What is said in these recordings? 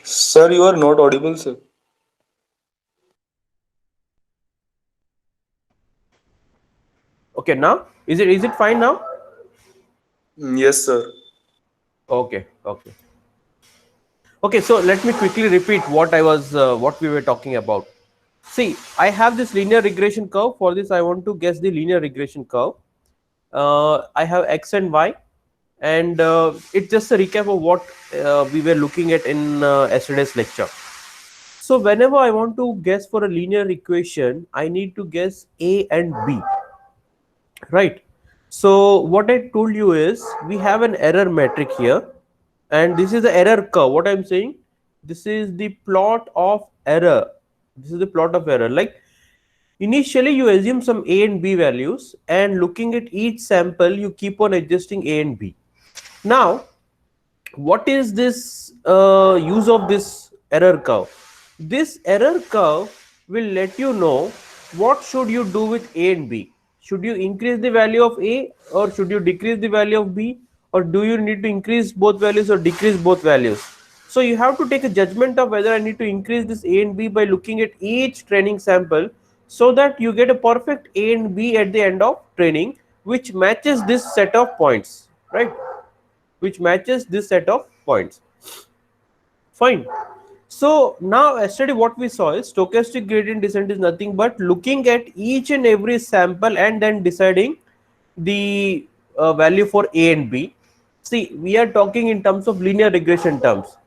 Sir, you are not audible, sir. Okay, now is it fine now? Yes, sir. Okay, okay. Okay, so let me quickly repeat what we were talking about. See, I have this linear regression curve. For this, I want to guess the linear regression curve. I have x and y, and it's just a recap of what we were looking at in yesterday's lecture. So whenever I want to guess for a linear equation, I need to guess a and b, right? So what I told you is we have an error metric here, and this is the error curve. What I'm saying, this is the plot of error. This is the plot of error. Like initially you assume some a and b values, and looking at each sample you keep on adjusting a and b. Now what is this use of this error curve? This error curve will let you know what should you do with a and b. Should you increase the value of a, or should you decrease the value of b, or do you need to increase both values or decrease both values? So you have to take a judgment of whether I need to increase this a and b by looking at each training sample, so that you get a perfect a and b at the end of training, which matches this set of points, right? Which matches this set of points. Fine. So now yesterday what we saw is stochastic gradient descent is nothing but looking at each and every sample and then deciding the value for a and b. See, we are talking in terms of linear regression terms.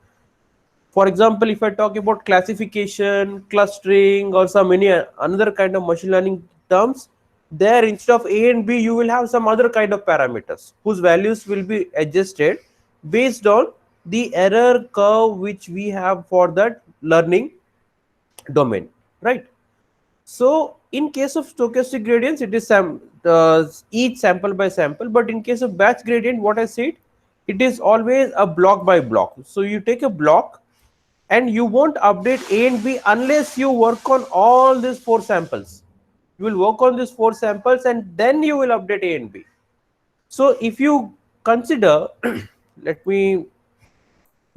For example, if I talk about classification, clustering, or some any another kind of machine learning terms, there instead of a and b you will have some other kind of parameters whose values will be adjusted based on the error curve which we have for that learning domain, right? So in case of stochastic gradients, it is each sample by sample. But in case of batch gradient, what I said, it is always a block by block. So you take a block and you won't update A and B unless you work on all these four samples. You will work on these four samples and then you will update A and B. So if you consider, let me,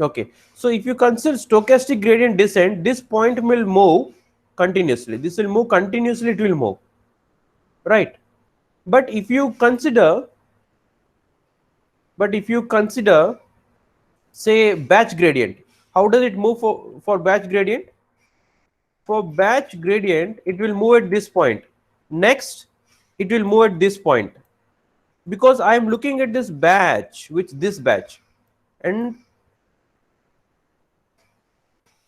okay. So if you consider stochastic gradient descent, this point will move continuously. This will move continuously, it will move, right? But if you consider, but if you consider, say batch gradient, how does it move for batch gradient? For batch gradient it will move at this point, next it will move at this point, because I am looking at this batch with this batch. And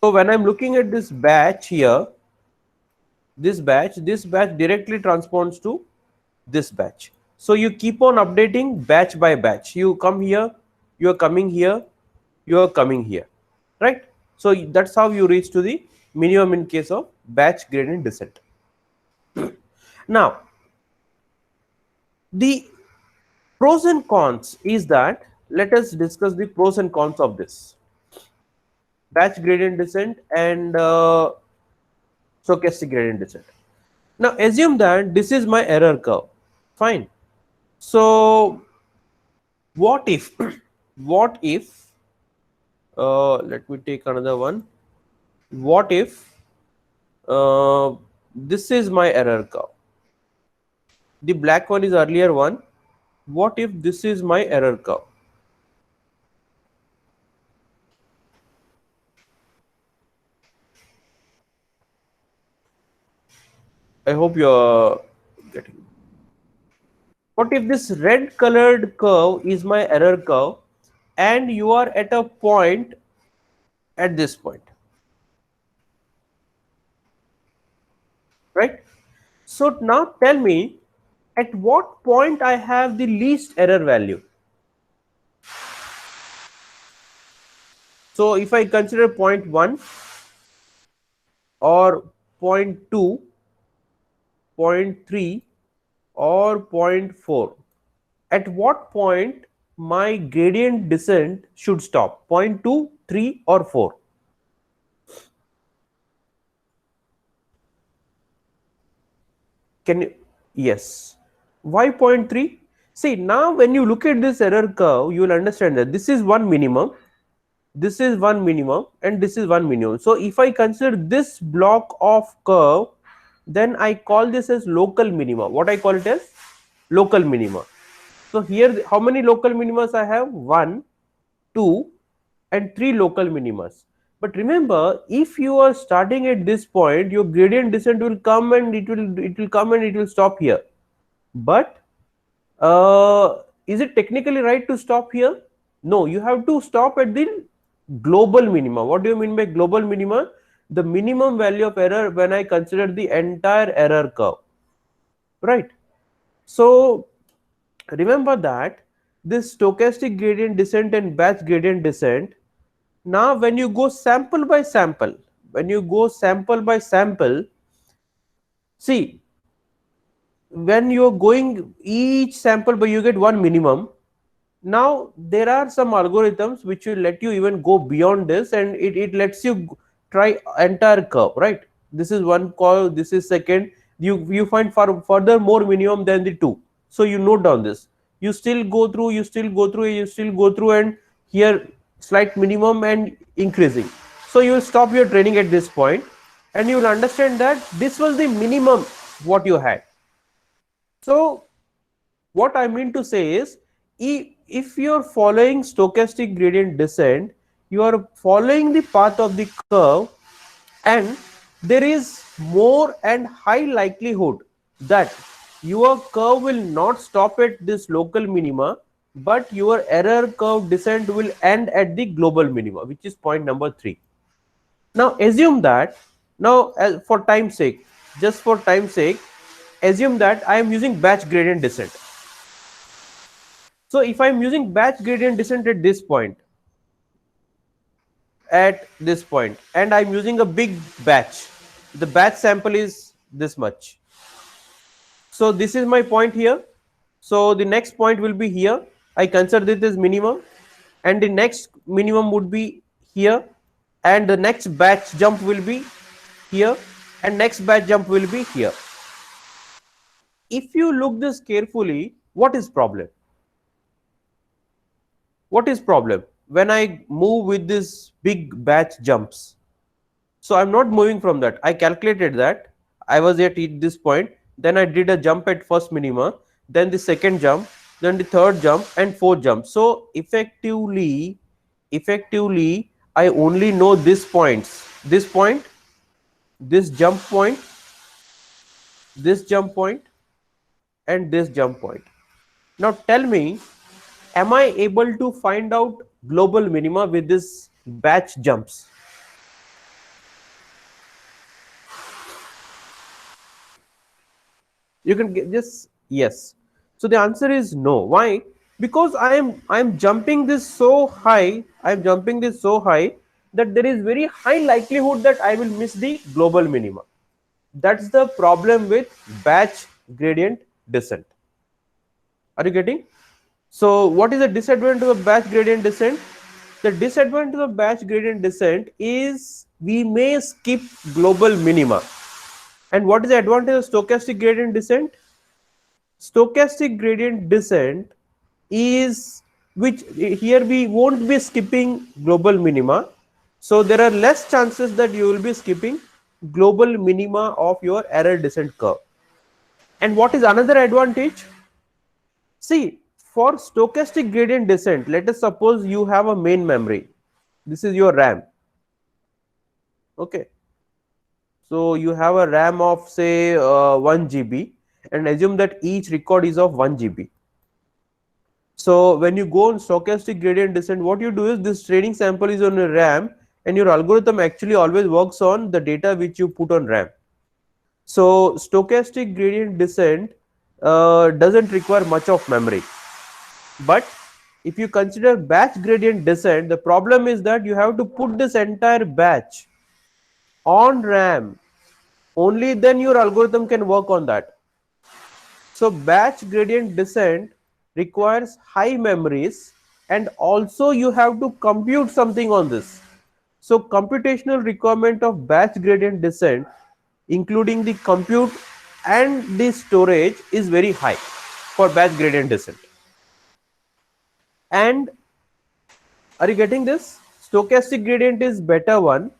so when I'm looking at this batch here, this batch directly transponds to this batch. So you keep on updating batch by batch. You come here, you are coming here, you are coming here, right? So that's how you reach to the minimum in case of batch gradient descent. Now the pros and cons is that, let us discuss the pros and cons of this batch gradient descent and stochastic gradient descent. Now assume that this is my error curve. Fine. So what if what if let me take another one. What if this is my error curve? The black one is earlier one. What if this is my error curve? I hope you're getting. What if this red colored curve is my error curve and you are at a point at this point, right? So now tell me at what point I have the least error value. So if I consider point 1 or point 2, point 3 or point 4, at what point my gradient descent should stop? Point 2, 3 or 4? Can you? Yes. Why point 3? See, now when you look at this error curve, you will understand that this is one minimum, this is one minimum and this is one minimum. So if I consider this block of curve, then I call this as local minima. What I call it as local minima. So here how many local minimas I have? 1, 2 and 3 local minimas. But remember, if you are starting at this point, your gradient descent will come and it will come and it will stop here. But is it technically right to stop here? No, you have to stop at the global minima. What do you mean by global minima? The minimum value of error when I consider the entire error curve, right? So remember that this stochastic gradient descent and batch gradient descent, now when you go sample by sample, see, when you're going each sample but you get one minimum. Now there are some algorithms which will let you even go beyond this, and it lets you try entire curve, right? This is one curve, this is second, you find further more minimum than the two. So you note down this, you still go through, and here slight minimum and increasing. So you will stop your training at this point and you will understand that this was the minimum what you had. So what I mean to say is, if you're following stochastic gradient descent, you are following the path of the curve, and there is more and high likelihood that your curve will not stop at this local minima, but your error curve descent will end at the global minima, which is point number 3. Now assume that, for time's sake, just for time's sake, assume that I am using batch gradient descent. So if I am using batch gradient descent at this point, and I'm using a big batch, the batch sample is this much. So this is my point here. So the next point will be here. I consider this as minimum, and the next minimum would be here, and the next batch jump will be here, and next batch jump will be here. If you look this carefully, what is problem? What is problem when I move with this big batch jumps? So I'm not moving from that. I calculated that I was at this point, then I did a jump at first minima, then the second jump, then the third jump and fourth jump. So effectively I only know this points, this point, this jump point, this jump point and this jump point. Now tell me, am I able to find out global minima with this batch jumps? You can get just yes. So the answer is no. Why? Because I am jumping this so high, that there is very high likelihood that I will miss the global minima. That's the problem with batch gradient descent. Are you getting? So what is the disadvantage of batch gradient descent? The disadvantage of batch gradient descent is we may skip global minima. And what is the advantage of stochastic gradient descent? Stochastic gradient descent is, which here we won't be skipping global minima. So there are less chances that you will be skipping global minima of your error descent curve. And what is another advantage? See, for stochastic gradient descent, let us suppose you have a main memory. This is your RAM. Okay. So you have a RAM of say 1 GB, and assume that each record is of 1 GB. So when you go on stochastic gradient descent, what you do is this training sample is on a RAM, and your algorithm actually always works on the data which you put on RAM. So stochastic gradient descent doesn't require much of memory. But if you consider batch gradient descent, the problem is that you have to put this entire batch on RAM. Only then your algorithm can work on that. So batch gradient descent requires high memories, and also you have to compute something on this. So computational requirement of batch gradient descent, including the compute and the storage, is very high for batch gradient descent. And are you getting this? stochastic gradient is better one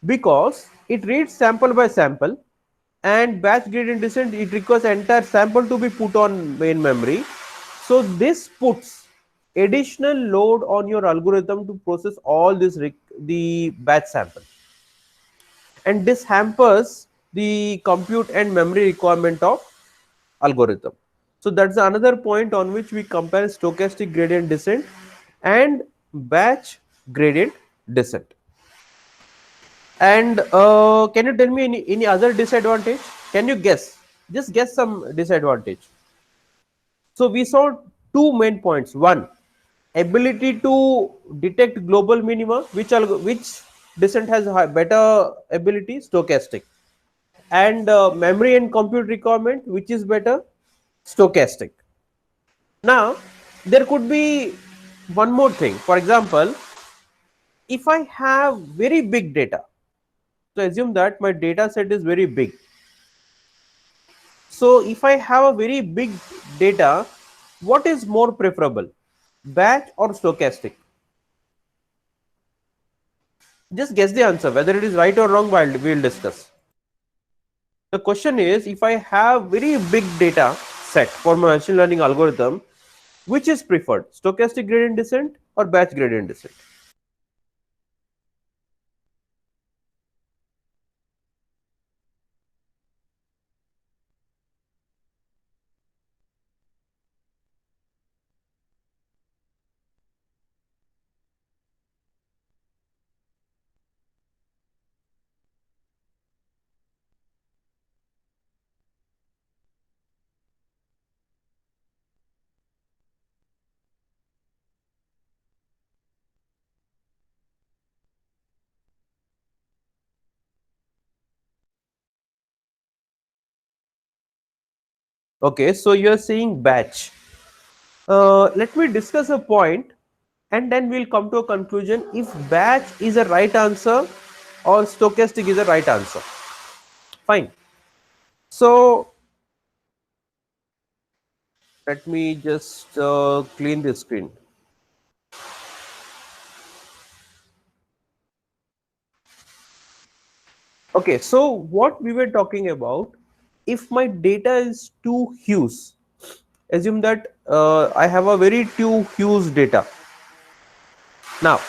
because it reads sample by sample, and batch gradient descent, it requires entire sample to be put on main memory. So this puts additional load on your algorithm to process all this the batch sample, and this hampers the compute and memory requirement of algorithm. So that's another point on which we compare stochastic gradient descent and batch gradient descent. And can you tell me any other disadvantage? Can you guess? Just guess some disadvantage. So we saw two main points. One, ability to detect global minima, which descent has better ability, stochastic, and memory and compute requirement, which is better, stochastic. Now, there could be one more thing. For example, if I have very big data, so assume that my data set is very big. So if I have a very big data, what is more preferable, batch or stochastic? Just guess the answer. Whether it is right or wrong, we'll discuss. The question is, if I have very big data set for my machine learning algorithm, which is preferred, stochastic gradient descent or batch gradient descent? Okay, so you're saying batch. Let me discuss a point and then we'll come to a conclusion if batch is a right answer or stochastic is a right answer. Fine. So let me just clean the screen. Okay, so what we were talking about, if my data is two hues, assume that I have a very two hues data. Now,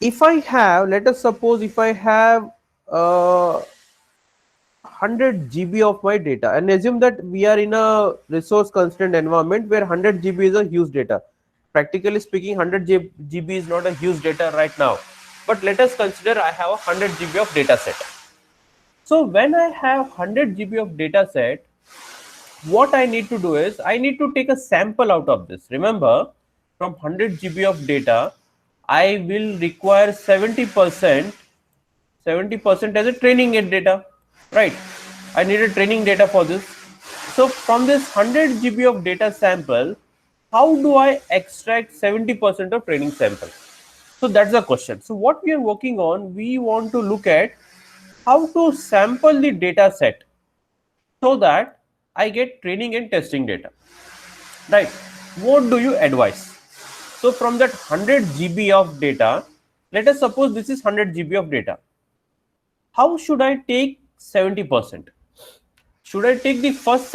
if I have, let us suppose if I have 100 GB of my data, and assume that we are in a resource constrained environment where 100 GB is a huge data. Practically speaking, 100 GB is not a huge data right now, but let us consider I have a 100 GB of data set. So when I have 100 GB of data set, what I need to do is I need to take a sample out of this. Remember, from 100 GB of data, I will require 70% as a training data, right? I need a training data for this. So from this 100 GB of data sample, how do I extract 70% of training sample? So that's the question. So what we are working on, we want to look at how to sample the data set so that I get training and testing data, right? What do you advise? So from that 100 GB of data, let us suppose this is 100 GB of data. How should I take 70%? Should I take the first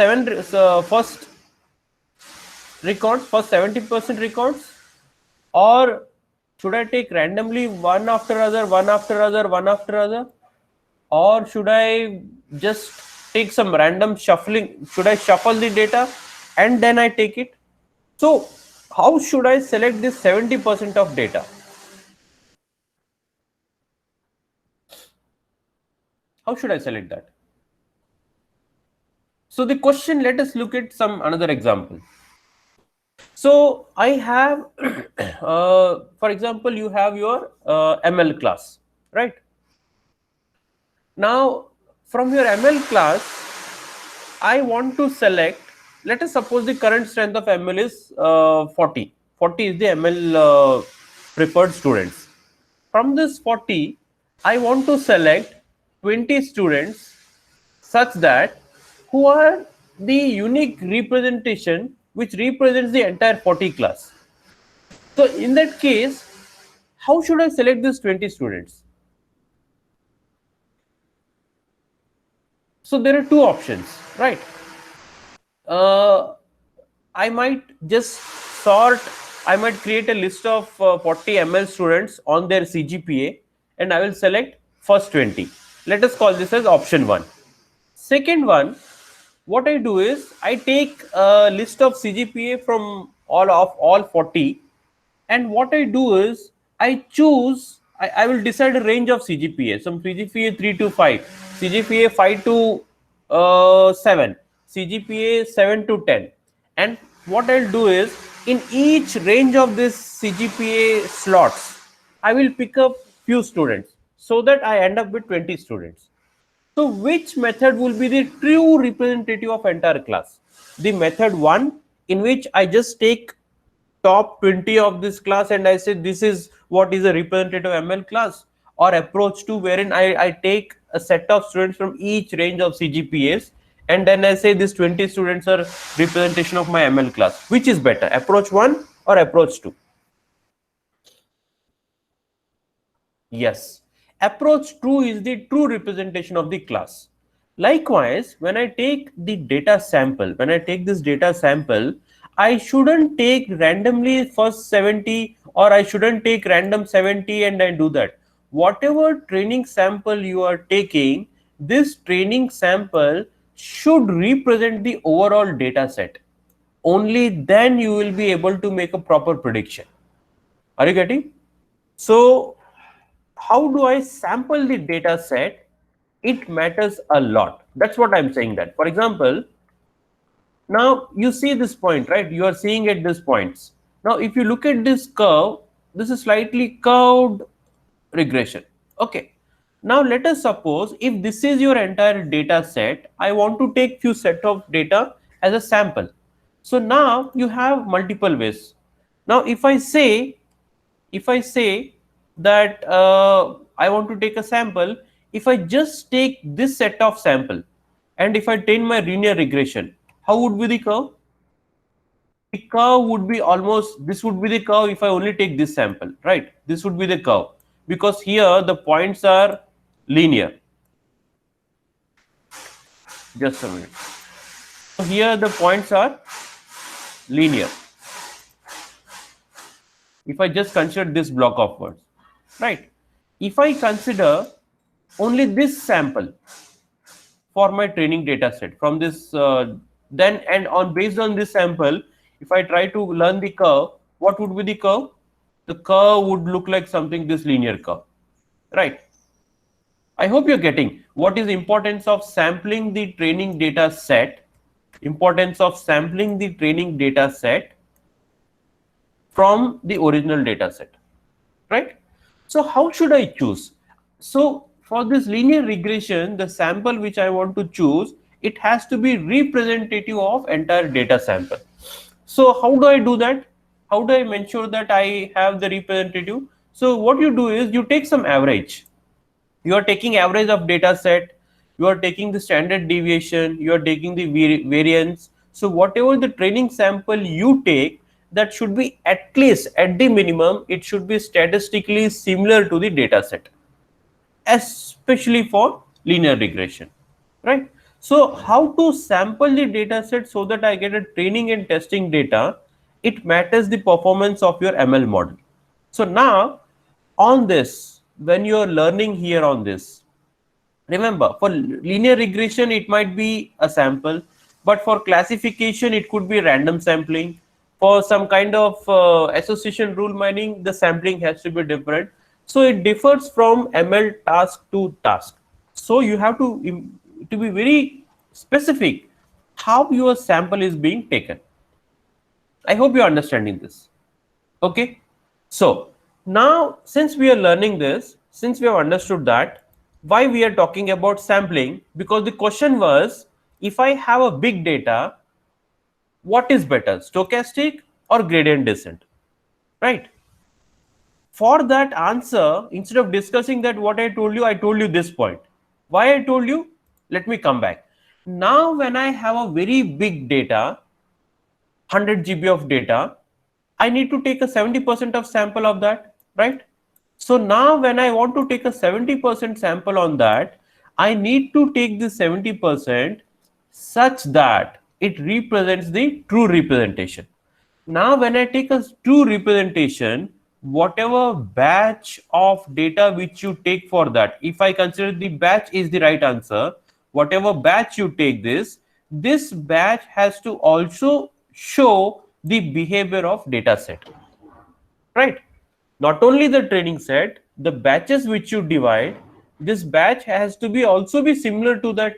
records, first 70% records, or should I take randomly one after other, one after other, one after other, or should I just take some random shuffling? Should I shuffle the data and then I take it? So how should I select this 70% of data? How should I select that? So the question, let us look at some another example. So I have, for example, you have your ML class, right? Now, from your ML class, I want to select, let us suppose the current strength of ML is 40. 40 is the ML preferred students. From this 40, I want to select 20 students such that who are the unique representation which represents the entire 40 class. So in that case, how should I select these 20 students? So there are two options, right? I might just sort, I might create a list of 40 ML students on their CGPA, and I will select first 20. Let us call this as option 1. Second one, what I do is I take a list of CGPA from all 40, and what I do is I choose, I will decide a range of CGPA, some CGPA 3 to 5, CGPA 5 to 7, CGPA 7 to 10, and what I'll do is in each range of this CGPA slots I will pick up few students so that I end up with 20 students. So which method will be the true representative of entire class? The method 1, in which I just take top 20 of this class and I say this is what is a representative ML class, or approach 2, wherein I take a set of students from each range of CGPAs and then I say these 20 students are representation of my ML class. Which is better, approach 1 or approach 2? Yes, approach 2 is the true representation of the class. Likewise, when I take the data sample, when I take this data sample, I shouldn't take randomly first 70, or I shouldn't take random 70 and I do that. Whatever training sample you are taking, this training sample should represent the overall data set. Only then you will be able to make a proper prediction. Are you getting? So how do I sample the data set? It matters a lot. That's what I'm saying. That, for example, now you see this point, right? You are seeing at this points. Now, if you look at this curve, this is slightly curved regression. Okay. Now let us suppose if this is your entire data set, I want to take few set of data as a sample. So now you have multiple ways. Now if I say that I want to take a sample, if I just take this set of sample and if I train my linear regression, how would be the curve? The curve would be almost, this would be the curve if I only take this sample, right? This would be the curve because here the points are linear. Just a minute. So here the points are linear. If I just consider this block of words, right? If I consider only this sample for my training data set from this, then and on based on this sample, if I try to learn the curve, what would be the curve? The curve would look like something this linear curve, right? I hope you're getting what is the importance of sampling the training data set, importance of sampling the training data set from the original data set, right? So how should I choose? So for this linear regression, the sample which I want to choose, it has to be representative of entire data sample. So how do I do that? How do I ensure that I have the representative? So what you do is you take some average. You are taking average of data set, you are taking the standard deviation, you are taking the variance. So whatever the training sample you take, that should be at least at the minimum, it should be statistically similar to the data set, especially for linear regression, right? So how to sample the data set so that I get a training and testing data? It matters the performance of your ML model. So now on this, when you are learning here on this, remember for linear regression it might be a sample, but for classification it could be random sampling. For some kind of association rule mining, the sampling has to be different. So it differs from ML task to task. So you have to be very specific how your sample is being taken. I hope you're understanding this. Okay. So now since we are learning this, since we have understood that, why we are talking about sampling, because the question was, if I have a big data, what is better, stochastic or gradient descent, right? For that answer, instead of discussing that what I told you this point. Why I told you? Let me come back. Now when I have a very big data, 100 GB of data, I need to take a 70% of sample of that, right? So now when I want to take a 70% sample on that, I need to take this 70% such that it represents the true representation. Now when I take a true representation, whatever batch of data which you take for that, if I consider the batch is the right answer, whatever batch you take this batch has to also show the behavior of data set, right? Not only the training set, the batches which you divide, this batch has to be also be similar to that,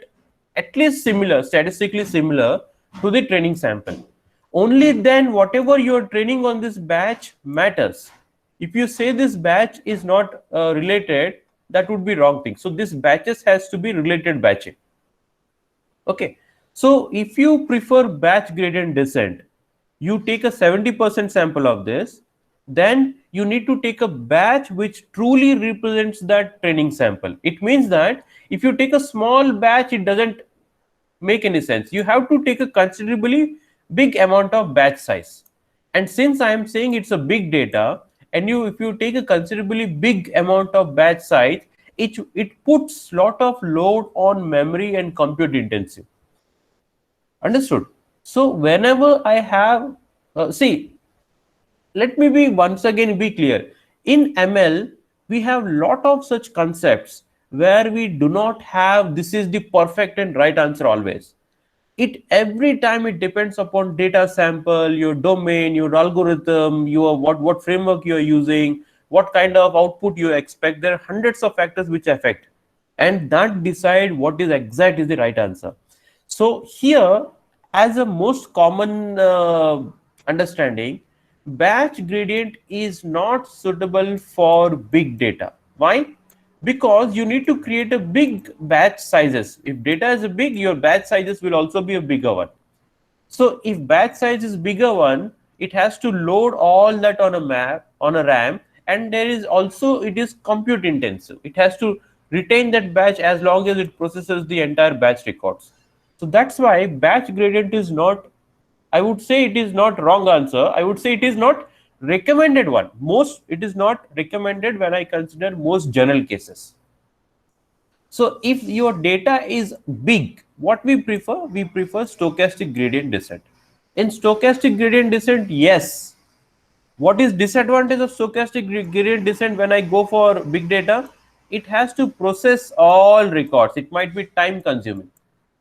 at least similar, statistically similar to the training sample. Only then whatever you are training on this batch matters. If you say this batch is not related, that would be wrong thing. So this batches has to be related batching. Okay, so if you prefer batch gradient descent, you take a 70% sample of this, then you need to take a batch which truly represents that training sample. It means that if you take a small batch, it doesn't make any sense. You have to take a considerably big amount of batch size. And since I am saying it's a big data, and if you take a considerably big amount of batch size, it puts lot of load on memory and compute intensive. Understood? So whenever I have, see, let me be once again be clear. In ML, we have lot of such concepts where we do not have this is the perfect and right answer always. It every time it depends upon data sample, your domain, your algorithm, your what framework you are using, what kind of output you expect. There are hundreds of factors which affect, and that decide what is exact is the right answer. So here, as a most common understanding, batch gradient is not suitable for big data. Why? Because you need to create a big batch sizes. If data is big, your batch sizes will also be a bigger one. So if batch size is bigger one, it has to load all that on a map, on a RAM, and there is also, it is compute intensive. It has to retain that batch as long as it processes the entire batch records. So that's why batch gradient is not, I would say it is not wrong answer. I would say it is not recommended one. Most, it is not recommended when I consider most general cases. So if your data is big, what we prefer? We prefer stochastic gradient descent. In stochastic gradient descent, yes. What is disadvantage of stochastic gradient descent when I go for big data? It has to process all records. It might be time consuming.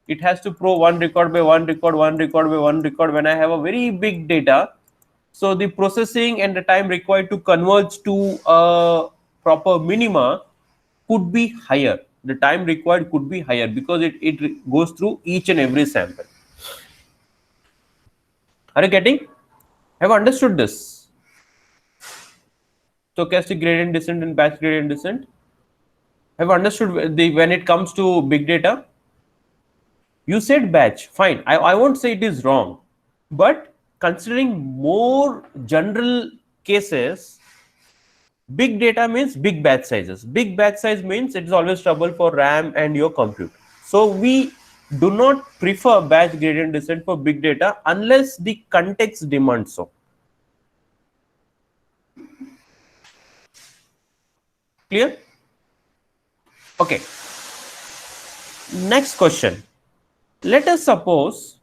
It has to pro one record by one record, one record by one record. When I have a very big data, so the processing and the time required to converge to a proper minima could be higher. The time required could be higher because it goes through each and every sample. Are you getting? Have you understood this? Stochastic gradient descent and batch gradient descent. Have you understood the when it comes to big data? You said batch, fine. I won't say it is wrong, but considering more general cases, big data means big batch sizes. Big batch size means it is always trouble for RAM and your compute. So we do not prefer batch gradient descent for big data unless the context demands so. Clear? Okay. Next question. Let us suppose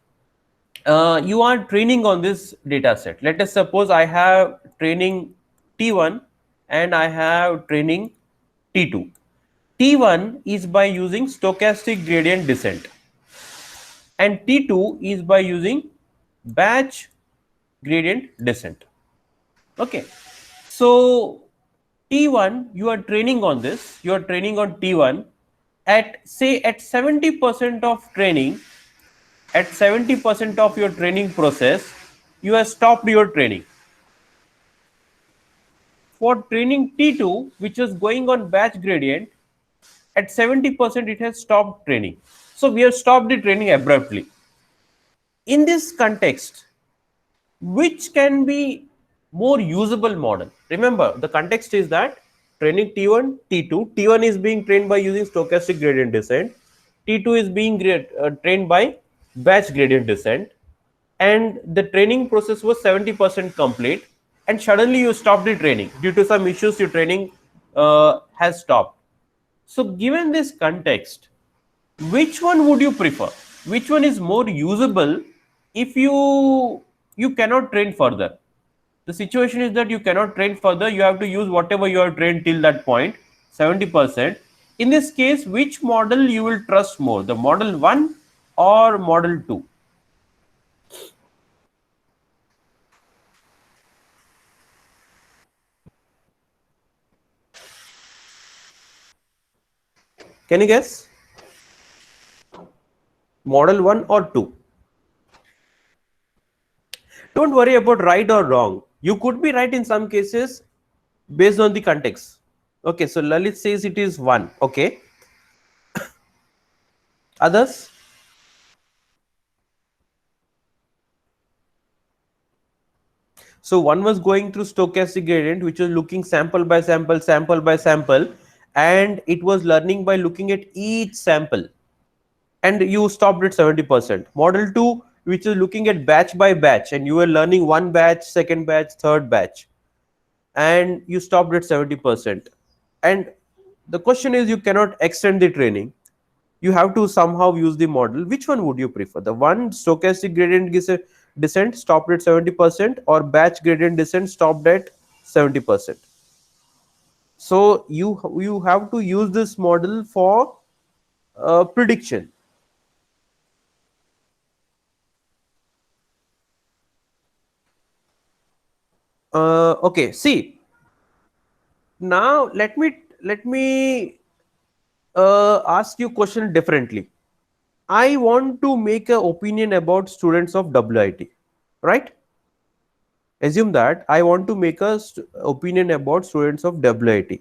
you are training on this data set. Let us suppose I have training T1 and I have training T2. T1 is by using stochastic gradient descent and T2 is by using batch gradient descent. Okay. So T1, you are training on this, you are training on T1 at say at 70% of training, at 70% of your training process, you have stopped your training. For training T2, which is going on batch gradient, at 70% it has stopped training. So we have stopped the training abruptly. In this context, which can be more usable model? Remember, the context is that training T1, T2, T1 is being trained by using stochastic gradient descent, T2 is being trained by batch gradient descent, and the training process was 70% complete, and suddenly you stopped the training due to some issues. Your training has stopped. So given this context, which one would you prefer? Which one is more usable if you cannot train further? The situation is that you cannot train further, you have to use whatever you have trained till that point, 70%. In this case, which model you will trust more, the model 1 or model 2? Can you guess? Model 1 or 2? Don't worry about right or wrong. You could be right in some cases based on the context. Okay, so Lalit says it is 1. Okay. Others? So one was going through stochastic gradient, which was looking sample by sample, sample by sample, and it was learning by looking at each sample, and you stopped at 70%. Model 2, which is looking at batch by batch, and you were learning one batch, second batch, third batch, and you stopped at 70%. And the question is, you cannot extend the training. You have to somehow use the model. Which one would you prefer? The one stochastic gradient descent stopped at 70%, or batch gradient descent stopped at 70%? So you have to use this model for prediction. Okay, see, now let me ask you question differently. I want to make an opinion about students of WIT, right? Assume that I want to make a opinion about students of WIT.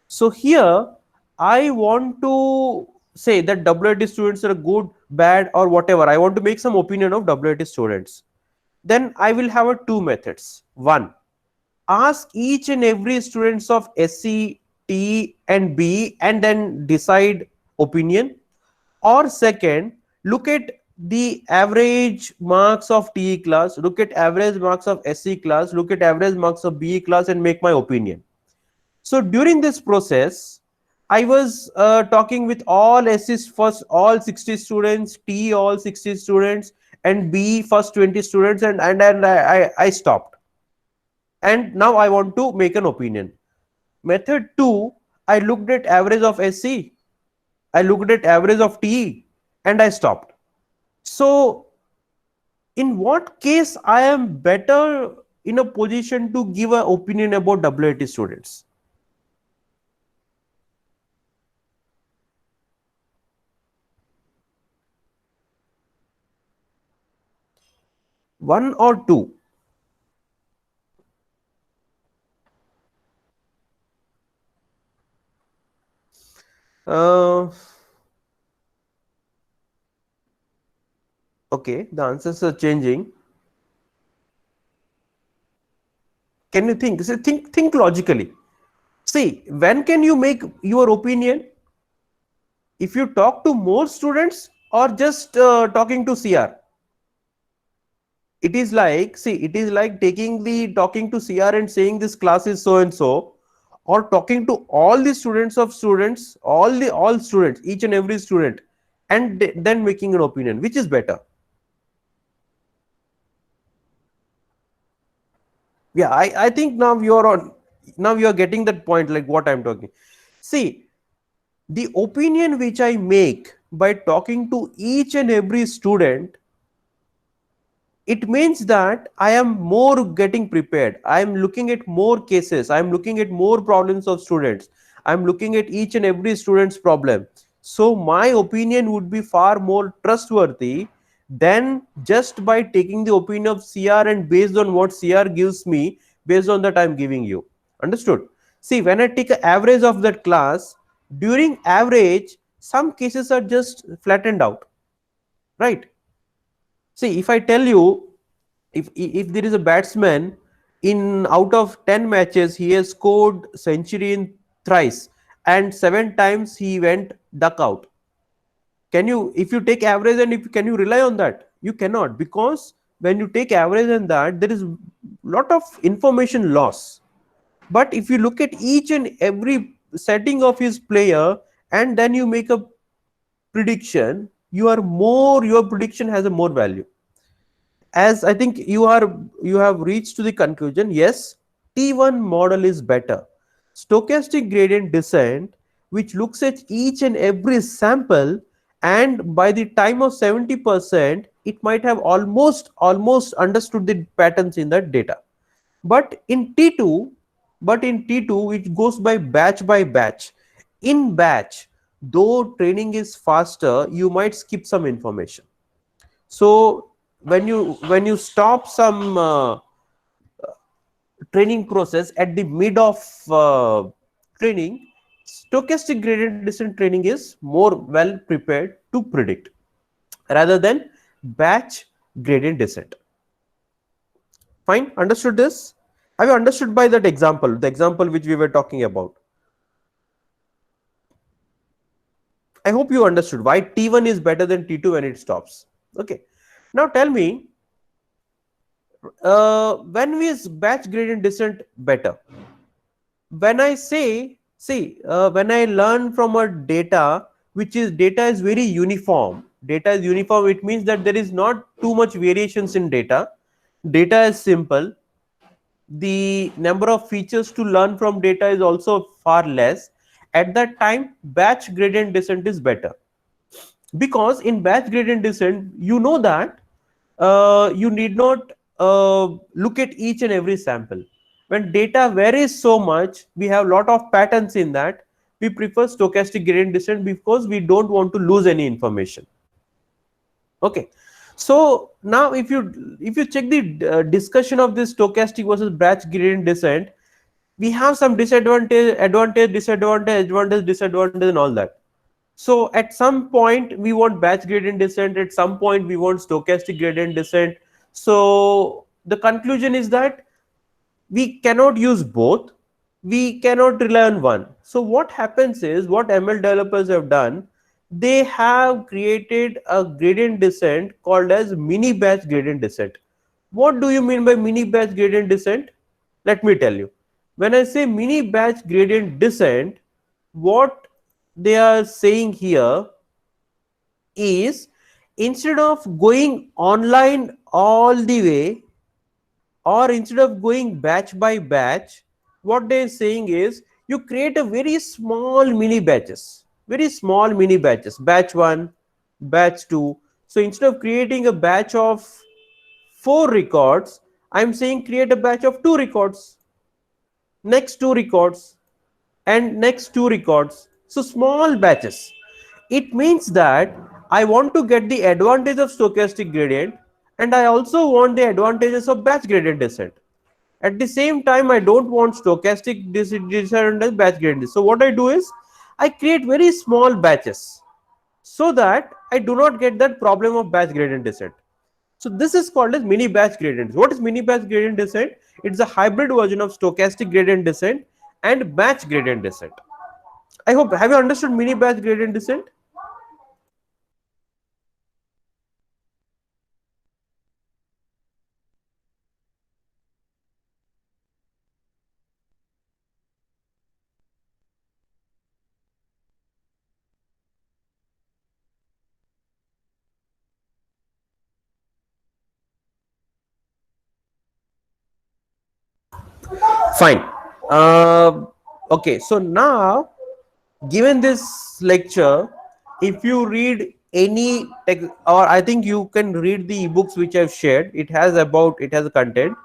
So here I want to say that WIT students are good, bad, or whatever. I want to make some opinion of WIT students. Then I will have two methods. One, ask each and every students of SC, T and B and then decide opinion. Or second, look at the average marks of TE class, look at average marks of SC class, look at average marks of BE class and make my opinion. So during this process, I was talking with all SCs first, all 60 students, T all 60 students, and B first 20 students, and I stopped. And now I want to make an opinion. Method 2, I looked at average of SC, I looked at average of TE, and I stopped. So in what case I am better in a position to give an opinion about WIT students? One or two? Uh, okay, the answers are changing. Can you think? So think logically. See, when can you make your opinion? If you talk to more students or just talking to CR? It is like, see, it is like talking to CR and saying this class is so and so, or talking to all the students of students, all students, each and every student, and then making an opinion. Which is better? Yeah, I think now you're getting that point, like what I'm talking. See, the opinion which I make by talking to each and every student, it means that I am more getting prepared. I am looking at more cases. I am looking at more problems of students. I am looking at each and every student's problem. So my opinion would be far more trustworthy than just by taking the opinion of CR, and based on what CR gives me, based on that I am giving you. Understood? See, when I take an average of that class, during average, some cases are just flattened out, right? See, if I tell you, if there is a batsman, in out of 10 matches he has scored century in thrice and 7 times he went duck out. Can you, if you take average, and if can you rely on that? You cannot, because when you take average and that, there is lot of information loss. But if you look at each and every setting of his player and then you make a prediction, your prediction has a more value. As I think you have reached to the conclusion, yes, T1 model is better. Stochastic gradient descent, which looks at each and every sample, and by the time of 70%, it might have almost understood the patterns in that data. But in T2, which goes by batch, in batch, though training is faster, you might skip some information. So when you stop some training process at the mid of training, stochastic gradient descent training is more well prepared to predict rather than batch gradient descent. Fine, understood this? Have you understood by that example, the example which we were talking about? I hope you understood why T1 is better than T2 when it stops. Okay. Now tell me, when is batch gradient descent better? When I say, see, when I learn from a data, which is data is very uniform. Data is uniform. It means that there is not too much variations in data. Data is simple. The number of features to learn from data is also far less. At that time, batch gradient descent is better, because in batch gradient descent you know that you need not look at each and every sample. When data varies so much, we have a lot of patterns in that. We prefer stochastic gradient descent because we don't want to lose any information. Okay, so now if you check the discussion of this stochastic versus batch gradient descent, we have some disadvantage and all that. So at some point we want batch gradient descent, at some point we want stochastic gradient descent. So the conclusion is that we cannot use both. We cannot rely on one. So what happens is, what ML developers have done, they have created a gradient descent called as mini batch gradient descent. What do you mean by mini batch gradient descent? Let me tell you. When I say mini batch gradient descent, what they are saying here is, instead of going online all the way, or instead of going batch by batch, what they are saying is you create a very small mini batches, batch 1, batch 2. So instead of creating a batch of 4 records, I'm saying create a batch of 2 records, next 2 records, and next 2 records. So small batches. It means that I want to get the advantage of stochastic gradient, and I also want the advantages of batch gradient descent. At the same time, I don't want stochastic descent and batch gradient. So what I do is I create very small batches so that I do not get that problem of batch gradient descent. So this is called as mini batch gradient. What is mini batch gradient descent? It's a hybrid version of stochastic gradient descent and batch gradient descent. I hope, have you understood mini batch gradient descent? Fine. Okay, so now, given this lecture, if you read any tech, or I think you can read the ebooks which I've shared, it has a content,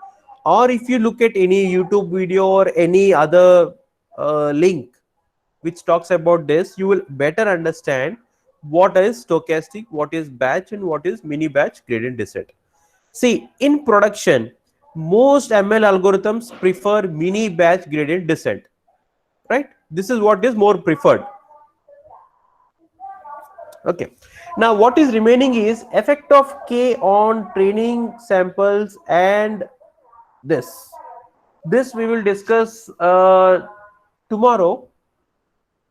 or if you look at any YouTube video or any other link which talks about this, you will better understand what is stochastic, what is batch, and what is mini batch gradient descent. See, in production, most ML algorithms prefer mini batch gradient descent, right? This is what is more preferred. Okay. Now, what is remaining is effect of K on training samples, and this. This we will discuss tomorrow,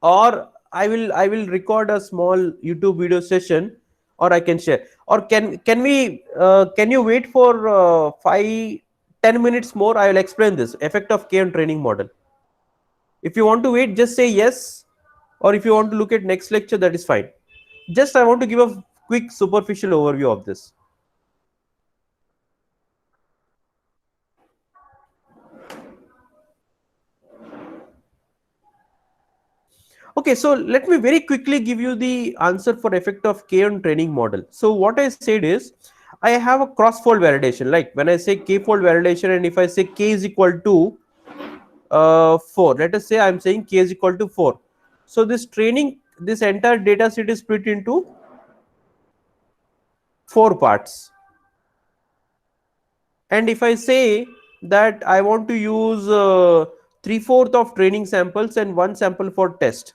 or I will record a small YouTube video session, or I can share. Or can you wait for 5-10 minutes more? I will explain this effect of K on training model. If you want to wait, just say yes, or if you want to look at next lecture, that is fine. Just I want to give a quick superficial overview of this. Okay, so let me very quickly give you the answer for effect of K on training model. So what I said is, I have a cross-fold validation. Like when I say K-fold validation, and if I say K is equal to 4, let us say I'm saying K is equal to 4. So this entire data set is split into 4 parts. And if I say that I want to use 3/4 of training samples and 1 sample for test,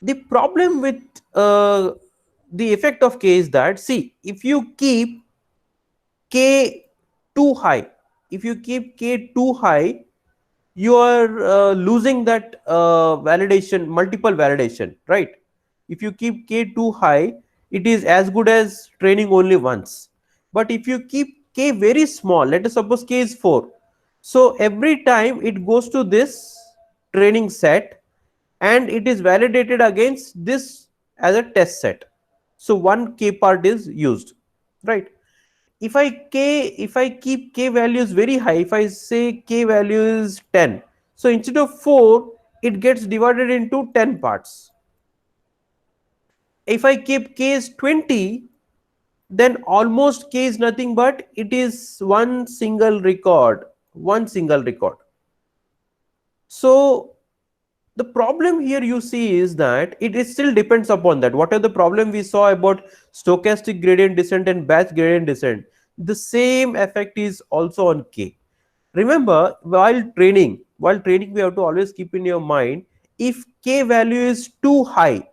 the problem with the effect of K is that, see, if you keep K too high, if you keep K too high, you are losing that validation, multiple validation, right? If you keep K too high, it is as good as training only once. But if you keep K very small, let us suppose K is 4, so every time it goes to this training set and it is validated against this as a test set. So one K part is used, right? If I keep K values very high, if I say K value is 10, so instead of 4, it gets divided into 10 parts. If I keep K is 20, then almost K is nothing but it is one single record, So the problem here you see is that it still depends upon that. What are the problem we saw about stochastic gradient descent and batch gradient descent? The same effect is also on K. Remember, while training, we have to always keep in your mind, if K value is too high,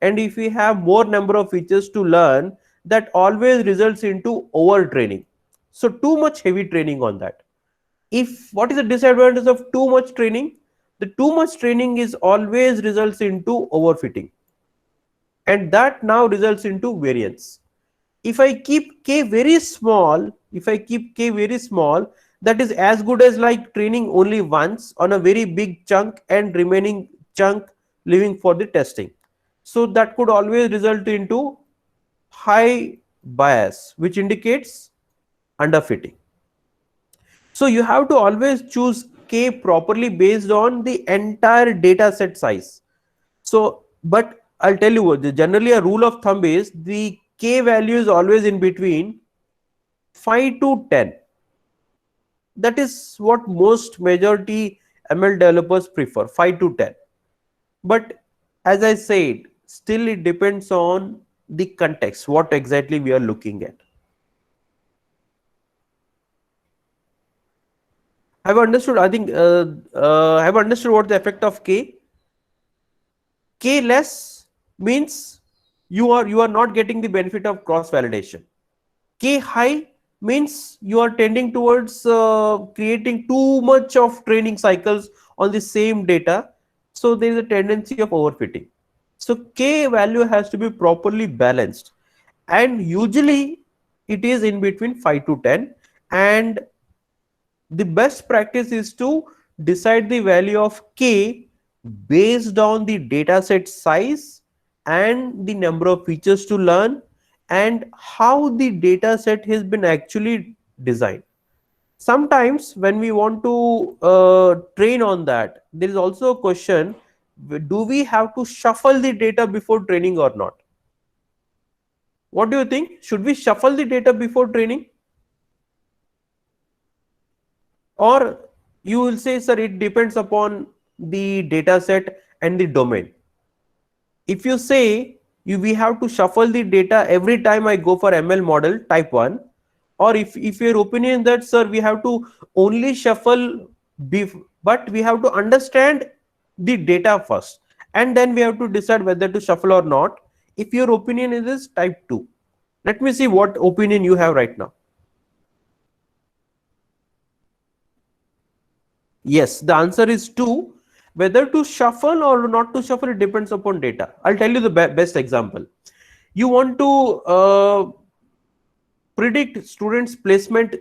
and if we have more number of features to learn, that always results into overtraining. So too much heavy training on that. If what is the disadvantage of too much training? The too much training is always results into overfitting, and that now results into variance. If I keep K very small, that is as good as like training only once on a very big chunk and remaining chunk leaving for the testing. So that could always result into high bias, which indicates underfitting. So you have to always choose K properly based on the entire data set size. So, but I'll tell you what, generally a rule of thumb is the K value is always in between 5 to 10. That is what most majority ML developers prefer, 5 to 10. But as I said, still it depends on the context, what exactly we are looking at. Have I understood? I think have I understood what the effect of K? K less means you are not getting the benefit of cross validation. K high means you are tending towards creating too much of training cycles on the same data. So there is a tendency of overfitting. So K value has to be properly balanced, and usually it is in between 5 to 10. And the best practice is to decide the value of K based on the dataset size and the number of features to learn and how the dataset has been actually designed. Sometimes when we want to train on that, there is also a question, do we have to shuffle the data before training or not? What do you think? Should we shuffle the data before training? Or you will say, sir, it depends upon the data set and the domain. If you say we have to shuffle the data every time I go for ML model type 1, or if your opinion that, sir, we have to only shuffle but we have to understand the data first and then we have to decide whether to shuffle or not. If your opinion is this type 2, let me see what opinion you have right now. Yes, the answer is 2. Whether to shuffle or not to shuffle, it depends upon data. I'll tell you the best example. You want to predict students' placement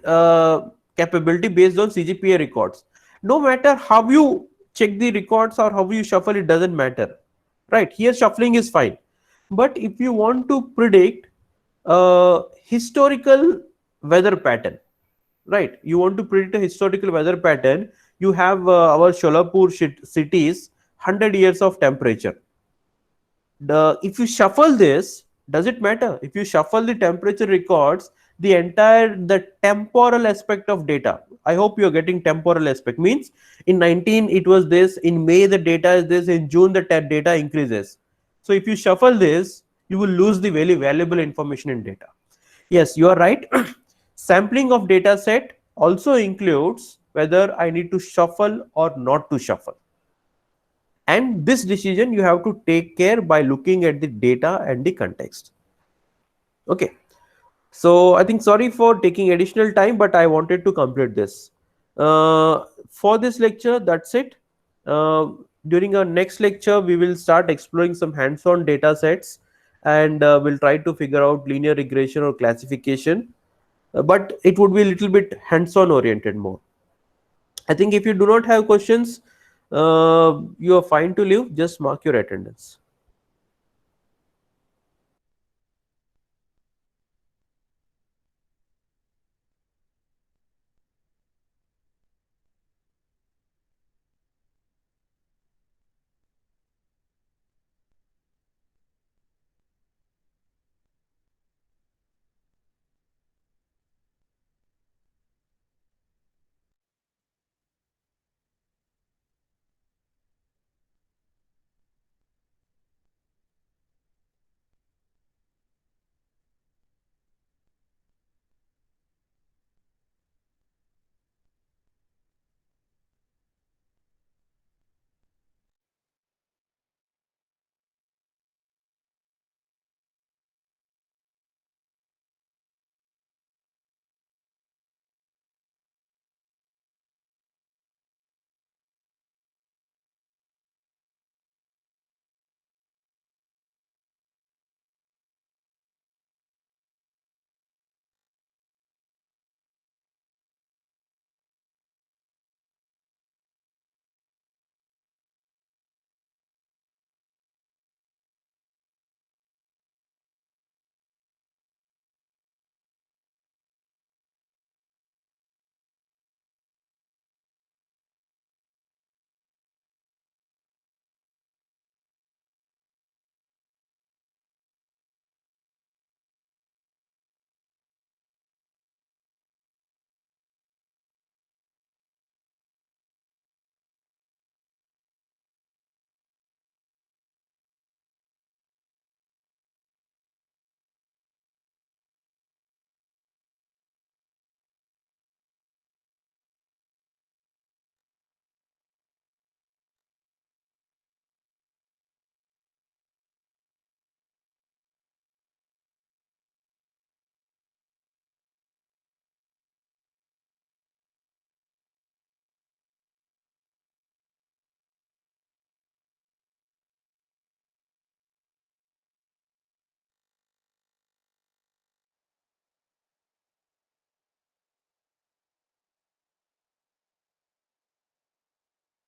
capability based on CGPA records. No matter how you check the records or how you shuffle, it doesn't matter, right? Here shuffling is fine. But if you want to predict historical weather pattern, right? You want to predict a historical weather pattern. You have our Sholapur cities 100 years of temperature. If you shuffle this, does it matter? If you shuffle the temperature records, the temporal aspect of data, I hope you are getting temporal aspect, means in 19 it was this, in May the data is this, in June the data increases. So if you shuffle this, you will lose the very valuable information in data. Yes, you are right. Sampling of data set also includes whether I need to shuffle or not to shuffle. And this decision you have to take care by looking at the data and the context. Okay. So I think, sorry for taking additional time, but I wanted to complete this. For this lecture, that's it. During our next lecture, we will start exploring some hands-on data sets, and we'll try to figure out linear regression or classification. But it would be a little bit hands-on oriented more. I think if you do not have questions, you are fine to leave. Just mark your attendance.